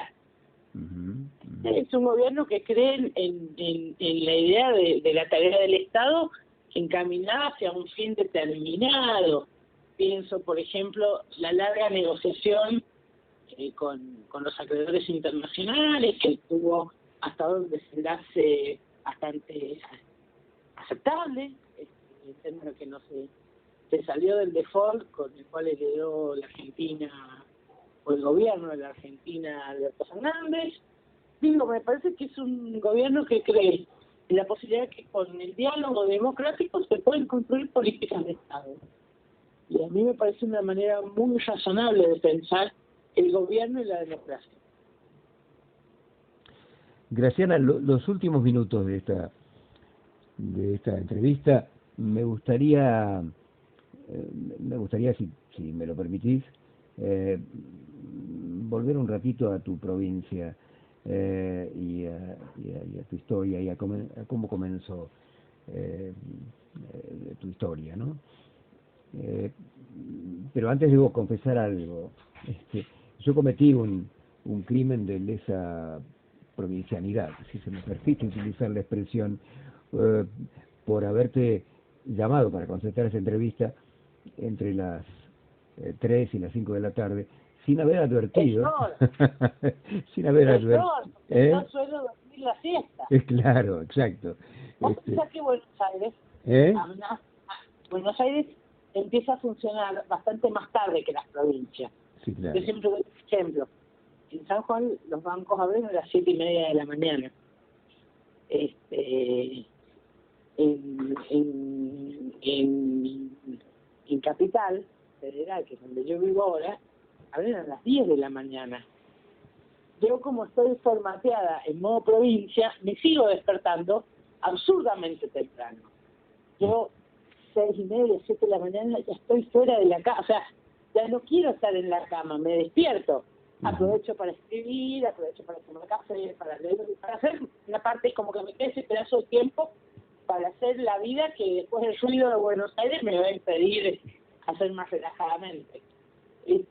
Es un gobierno que cree en la idea de la tarea del Estado encaminada hacia un fin determinado. Pienso, por ejemplo, la larga negociación con los acreedores internacionales, que tuvo hasta un desenlace bastante aceptable, en términos que no se salió del default con el cual heredó la Argentina, o el gobierno de la Argentina, Alberto Fernández. Digo, me parece que es un gobierno que cree en la posibilidad que con el diálogo democrático se pueden construir políticas de Estado. Y a mí me parece una manera muy razonable de pensar el gobierno y la democracia. Graciana, los últimos minutos de esta entrevista, me gustaría si me lo permitís, volver un ratito a tu provincia y a tu historia y a cómo comenzó tu historia, ¿no? Pero antes debo confesar algo. Yo cometí un crimen de lesa provincianidad, si se me permite utilizar la expresión, por haberte llamado para concentrar esa entrevista entre las 3 y las 5 de la tarde, sin haber advertido. Sin haber advertido. No suelo dormir la siesta. Claro, exacto. ¿Vos pensás que Buenos Aires, Buenos Aires empieza a funcionar bastante más tarde que las provincias? Sí, claro. Yo siempre doy un ejemplo. En San Juan los bancos abren a las 7:30 de la mañana. En Capital Federal, que es donde yo vivo ahora, abren a las 10 de la mañana. Yo, como estoy formateada en modo provincia, me sigo despertando absurdamente temprano. Yo, 6:30, 7 de la mañana, ya estoy fuera de la cama. O sea, ya no quiero estar en la cama, me despierto. Aprovecho para escribir, aprovecho para tomar café, para leer, para hacer una parte, como que me quede ese pedazo de tiempo para hacer la vida que después del ruido de Buenos Aires me va a impedir hacer más relajadamente.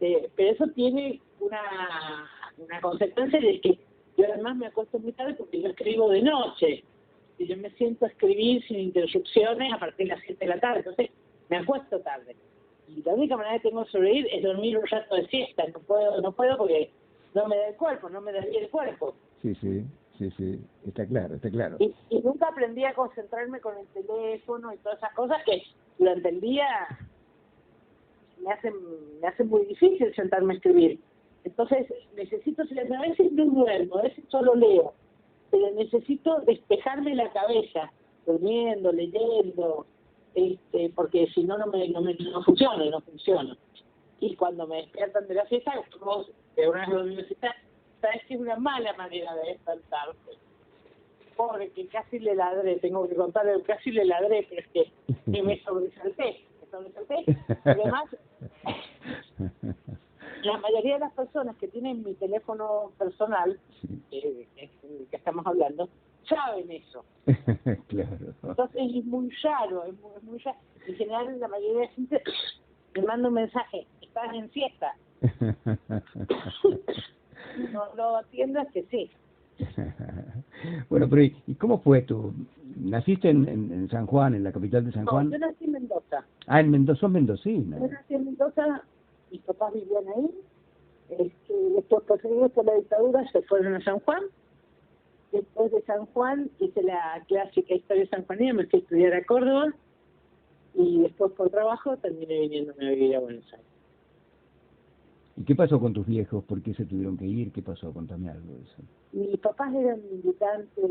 Pero eso tiene una consecuencia de que yo además me acuesto muy tarde porque yo escribo de noche. Y yo me siento a escribir sin interrupciones a partir de las 7 de la tarde. Entonces me acuesto tarde. Y la única manera que tengo de sobrevivir es dormir un rato de siesta. No puedo porque no me da el cuerpo, no me da bien el cuerpo. Sí, está claro. Y nunca aprendí a concentrarme con el teléfono y todas esas cosas que durante el día me hacen muy difícil sentarme a escribir. Entonces necesito silencio. A veces no duermo, a veces solo leo, pero necesito despejarme la cabeza, durmiendo, leyendo, porque si no, no funciona. Y cuando me despiertan de la fiesta, vos, de una vez a la universidad, sabes que es una mala manera de despertarse. Pobre, que casi le ladré, tengo que contarle, casi le ladré, pero es que me sobresalté. Además, la mayoría de las personas que tienen mi teléfono personal, que estamos hablando, saben eso. Claro. Entonces es muy raro, es muy raro. En general, la mayoría de la gente me manda un mensaje, estás en fiesta. No lo atiendo, es que sí. Bueno, pero ¿y cómo fue tú? ¿Naciste en San Juan, en la capital de San Juan? No, yo nací en Mendoza. Ah, en Mendoza, sos mendocina. Yo nací en Mendoza, mis papás vivían ahí. Después, perseguidos por la dictadura, se fueron a San Juan. Después de San Juan hice la clásica historia sanjuanina, me fui a estudiar a Córdoba. Y después, por trabajo, terminé viniéndome a vivir a Buenos Aires. ¿Y qué pasó con tus viejos? ¿Por qué se tuvieron que ir? ¿Qué pasó? Contame algo de eso. Mis papás eran militantes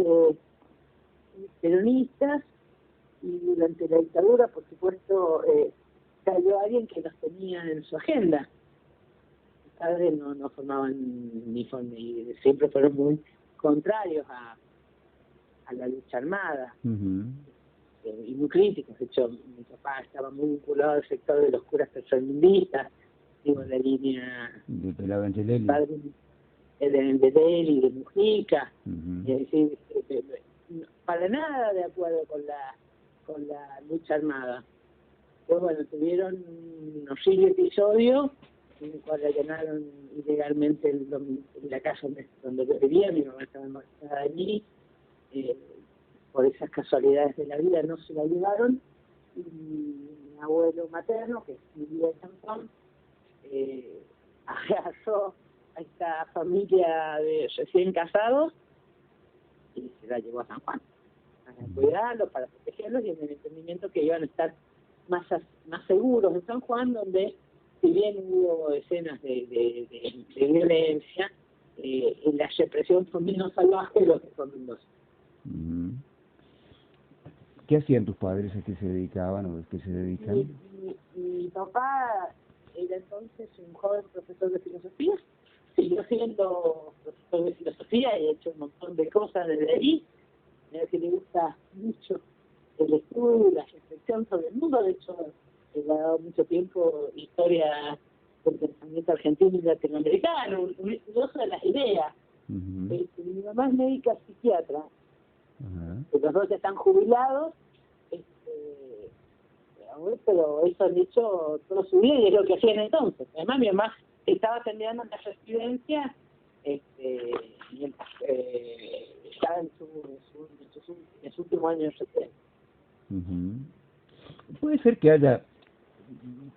peronistas y durante la dictadura, por supuesto, cayó alguien que los tenía en su agenda. Mis padres no formaban y siempre fueron muy contrarios a la lucha armada. Y muy críticos. De hecho, mi papá estaba muy vinculado al sector de los curas tercermundistas, digo, la línea de Pelado Angelelli, de Deli, de Mujica. Es decir, para nada de acuerdo con la lucha armada. Pues bueno, tuvieron un horrible episodio en el cual allanaron ilegalmente la casa donde yo vivía. Mi mamá estaba embarazada allí. Por esas casualidades de la vida no se la llevaron. Y mi abuelo materno, que vivía en San Juan, agarró a esta familia de recién casados y se la llevó a San Juan para cuidarlos, para protegerlos, y en el entendimiento que iban a estar más seguros en San Juan, donde si bien hubo escenas de violencia, la represión fue menos salvaje de lo que fue en Mendoza. Ujú. ¿Qué hacían tus padres? ¿A qué se dedicaban o a qué se dedican? Mi papá era entonces un joven profesor de filosofía, siguió siendo profesor de filosofía y ha hecho un montón de cosas desde ahí. A que le gusta mucho el estudio y la reflexión sobre el mundo. De hecho, le ha dado mucho tiempo historia del pensamiento argentino y latinoamericano, un estudioso de las ideas. Uh-huh. Mi mamá es médica psiquiatra. Uh-huh. Los dos están jubilados, pero eso han hecho todo su vida y es lo que hacían entonces. Además, mi mamá estaba terminando la residencia mientras estaba en su último año de residencia. Uh-huh. Puede ser que haya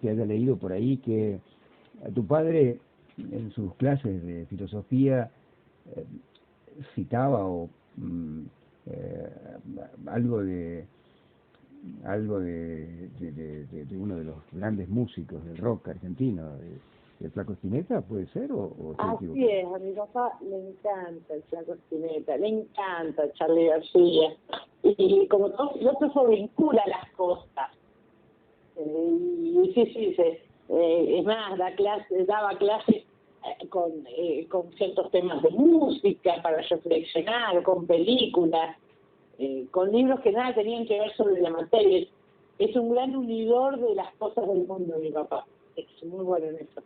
leído por ahí que a tu padre en sus clases de filosofía citaba o algo de uno de los grandes músicos del rock argentino, el Flaco Spinetta, ¿puede ser? ¿O Así es, a mi papá le encanta el Flaco Spinetta, le encanta Charly García, y como todo filósofo vincula las cosas. Y sí, es más, daba clases con ciertos temas de música para reflexionar, con películas, con libros que nada tenían que ver sobre la materia. Es un gran unidor de las cosas del mundo, mi papá. Es muy bueno en eso.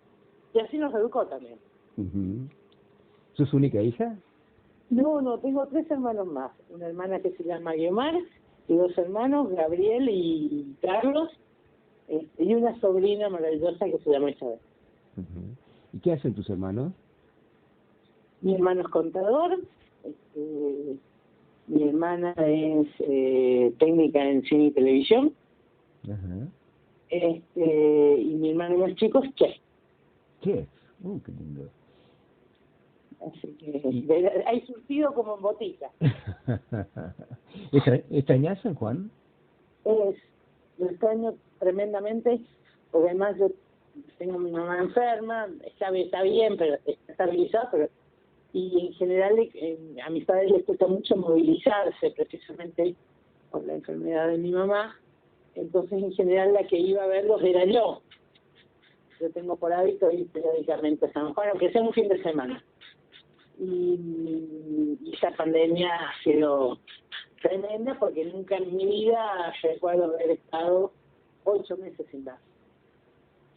Y así nos educó también. Uh-huh. ¿Sos única hija? No, tengo 3 hermanos más. Una hermana que se llma Guiomar y 2 hermanos, Gabriel y Carlos, y una sobrina maravillosa que se llama Isabel. Uh-huh. ¿Y qué hacen tus hermanos? Mi hermano es contador, mi hermana es técnica en cine y televisión, uh-huh. Y mi hermano más chico es chef. Chef, qué lindo. Así que hay surtido como en botica. ¿Extrañás San Juan? Lo extraño tremendamente, porque además yo tengo a mi mamá enferma, está bien, pero está estabilizada, pero y en general a mis padres les cuesta mucho movilizarse precisamente por la enfermedad de mi mamá. Entonces en general la que iba a verlos era yo. Yo tengo por hábito ir periódicamente a San Juan, aunque sea un fin de semana. Y esta pandemia ha sido tremenda porque nunca en mi vida recuerdo haber estado 8 meses sin dar.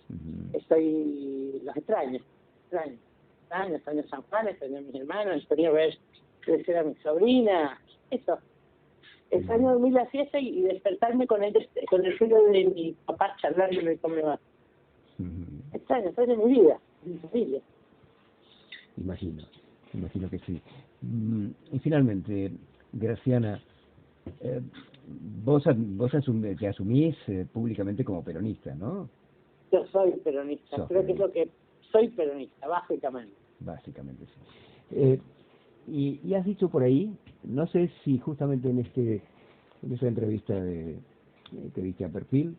Uh-huh. Los extraño San Juan, extraño a mis hermanos, extraño ver crecer a mi sobrina, eso. Extraño dormir la siesta y despertarme con el ruido de mi papá charlándome con mi mamá. Uh-huh. Extraño mi vida, mi familia. Imagino que sí. Y finalmente, Graciana, vos te asumís públicamente como peronista, ¿no? Yo soy peronista, creo que es lo que soy peronista, básicamente. Básicamente, sí. Y has dicho por ahí, no sé si justamente en esa entrevista que diste a Perfil,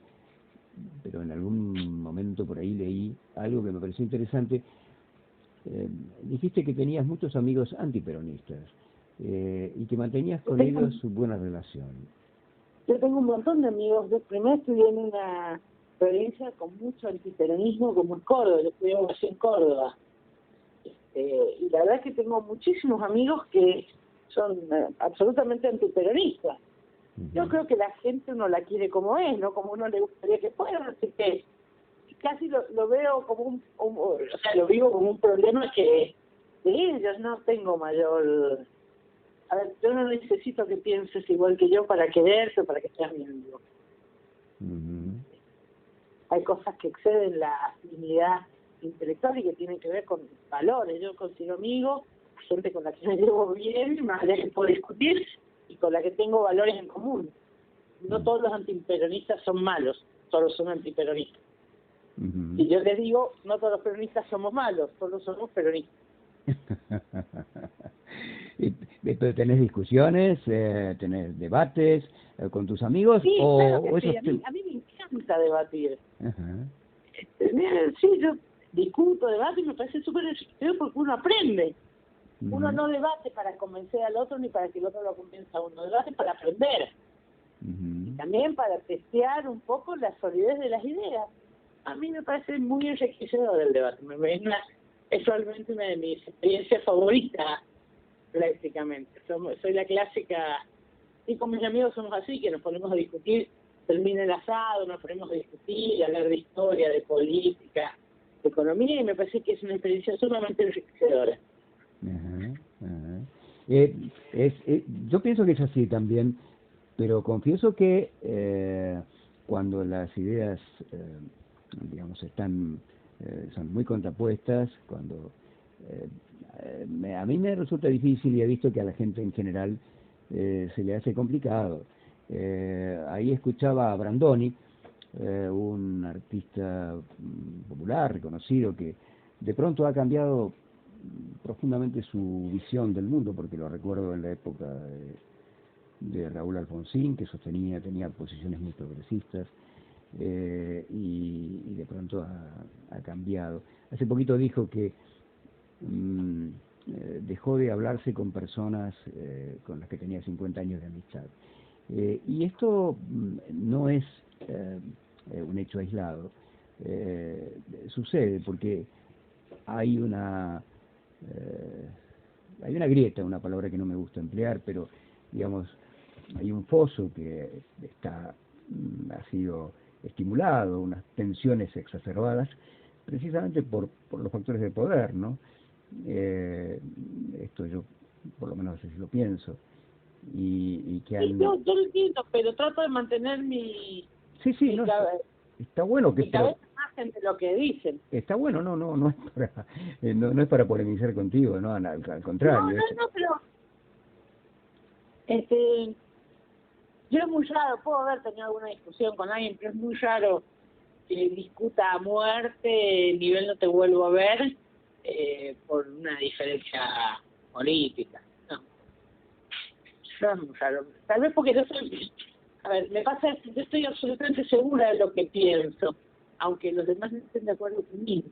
pero en algún momento por ahí leí algo que me pareció interesante. Dijiste que tenías muchos amigos antiperonistas y que mantenías con ellos buena relación. Yo tengo un montón de amigos. Yo primero estudié en una provincia con mucho antiperonismo como es Córdoba. Yo estudié en Córdoba. Y la verdad es que tengo muchísimos amigos que son absolutamente antiperonistas. Uh-huh. Yo creo que la gente uno la quiere como es, no como uno le gustaría que fuera, así que casi lo veo como lo vivo como un problema que de ellos no tengo mayor. A ver, yo no necesito que pienses igual que yo para quererte o para que seas mi amigo. Uh-huh. Hay cosas que exceden la afinidad intelectual y que tienen que ver con valores. Yo considero amigo a gente con la que me llevo bien, más allá que puedo discutir, y con la que tengo valores en común. No todos los antiperonistas son malos, todos son antiperonistas. Uh-huh. Y yo les digo, no todos los peronistas somos malos, todos somos peronistas. ¿Pero tenés discusiones, tenés debates con tus amigos? Sí, o, claro que o sí. A mí me encanta debatir. Uh-huh. Sí, yo discuto, debato y me parece súper enriquecedor porque uno aprende. Uno no debate para convencer al otro ni para que el otro lo convenza a uno, debate para aprender. Y también para testear un poco la solidez de las ideas. A mí me parece muy enriquecedor el debate. Es probablemente una de mis experiencias favoritas prácticamente. Soy la clásica, y con mis amigos somos así, que nos ponemos a discutir, termina el asado, nos ponemos a discutir, a hablar de historia, de política, de economía, y me parece que es una experiencia sumamente enriquecedora. Yo pienso que es así también, pero confieso que cuando las ideas, digamos, son muy contrapuestas, cuando a mí me resulta difícil, y he visto que a la gente en general se le hace complicado. Ahí escuchaba a Brandoni, un artista popular, reconocido, que de pronto ha cambiado profundamente su visión del mundo, porque lo recuerdo en la época de Raúl Alfonsín, que tenía posiciones muy progresistas, y de pronto ha cambiado. Hace poquito dijo que dejó de hablarse con personas con las que tenía 50 años de amistad. Y esto no es un hecho aislado. Sucede porque hay una grieta, una palabra que no me gusta emplear, pero digamos, hay un foso que ha sido estimulado, unas tensiones exacerbadas, precisamente por los factores de poder, ¿no? Esto yo, por lo menos así lo pienso. Y que yo lo entiendo, pero trato de mantener Sí, no, está bueno que... mi cabeza margen de lo que dicen. Está bueno, no es para polemizar contigo, no, al contrario. Pero yo es muy raro, puedo haber tenido alguna discusión con alguien, pero es muy raro que discuta a muerte, nivel no te vuelvo a ver, por una diferencia política. No es muy raro. Tal vez porque me pasa que yo estoy absolutamente segura de lo que pienso, aunque los demás no estén de acuerdo conmigo.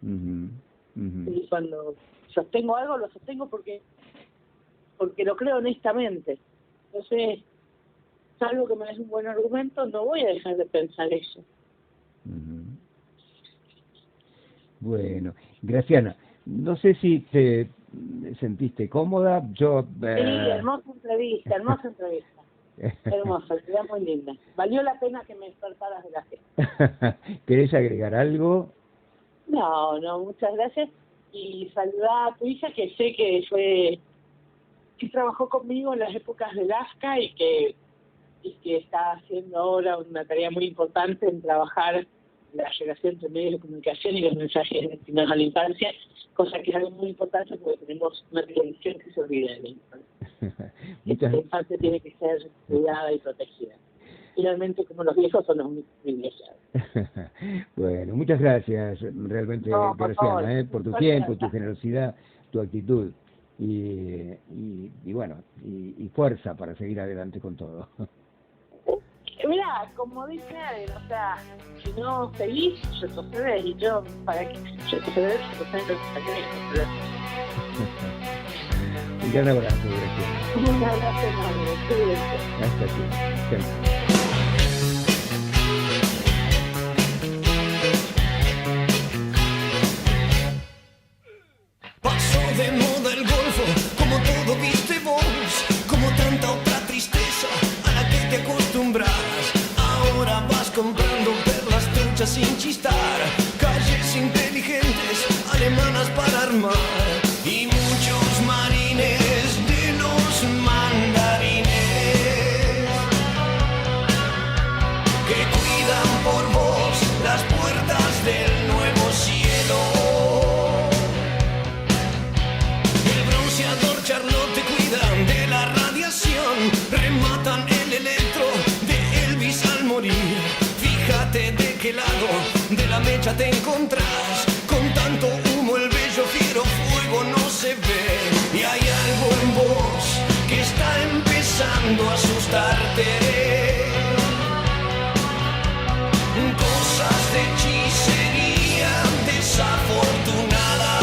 Y cuando sostengo algo, lo sostengo porque lo creo honestamente. Entonces, salvo que me des un buen argumento, no voy a dejar de pensar eso. Bueno, Graciana, no sé si te sentiste cómoda. Yo Sí, hermosa entrevista. Hermosa, sería muy linda. Valió la pena que me despertaras de la fiesta. ¿Querés agregar algo? No, muchas gracias. Y saludar a tu hija, que sé que trabajó conmigo en las épocas del ASCA y que está haciendo ahora una tarea muy importante en trabajar la relación entre medios de comunicación y los mensajes destinados a la infancia, cosa que es algo muy importante porque tenemos una televisión que se olvida de la infancia. La infancia tiene que ser cuidada y protegida. Finalmente, como los viejos son los únicos privilegiados. Bueno, muchas gracias, realmente, Graciana, por tu tiempo, tu generosidad, tu actitud. Y bueno, y fuerza para seguir adelante con todo. Mira, como dice Adel, o sea, si no seguís, retrocedés, y yo, ¿para qué retroceder? Un gran abrazo, Graciana. Un abrazo enorme, cuídense. Hasta siempre. Pasó de moda el golfo, como todo viste vos, como tanta otra tristeza a la que te acostumbras. Ahora vas comprando perlas truchas sin chistar, calles inteligentes, alemanas para armar, y muchos marines de los mandarines que cuidan por vos las puertas del nuevo cielo. Charlotte te cuidan de la radiación, rematan el electro de Elvis al morir. Fíjate de qué lado de la mecha te encontrás, con tanto humo el bello fiero fuego no se ve. Y hay algo en vos que está empezando a asustarte, cosas de hechicería desafortunada.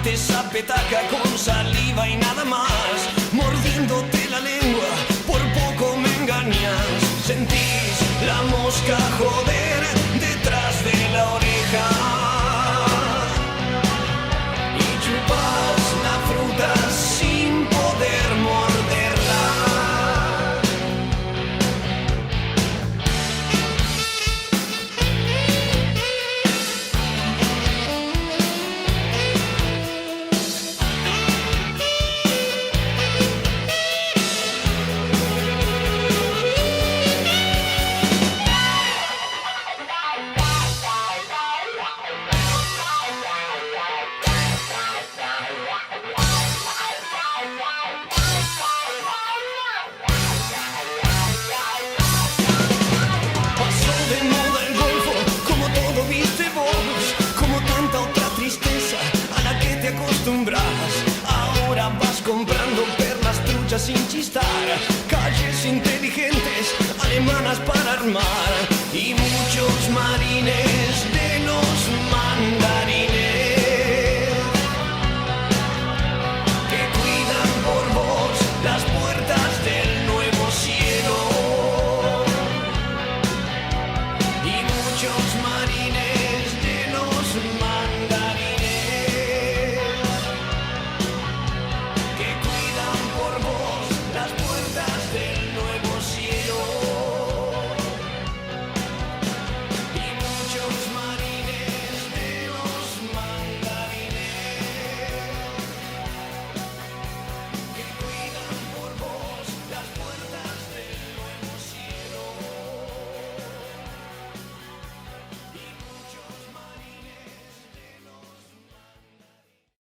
tomate, esa petaca con saliva y nada más. Mordiéndote la lengua, por poco me engañas. Sentís la mosca joder detrás de la oreja y chupas la fruta sin poder morderla. Pasó de moda el golfo, como todo viste vos, como tanta otra tristeza a la que te acostumbras. Ahora vas comprando perlas truchas sin chistar, calles inteligentes, alemanas para armar y muchos marines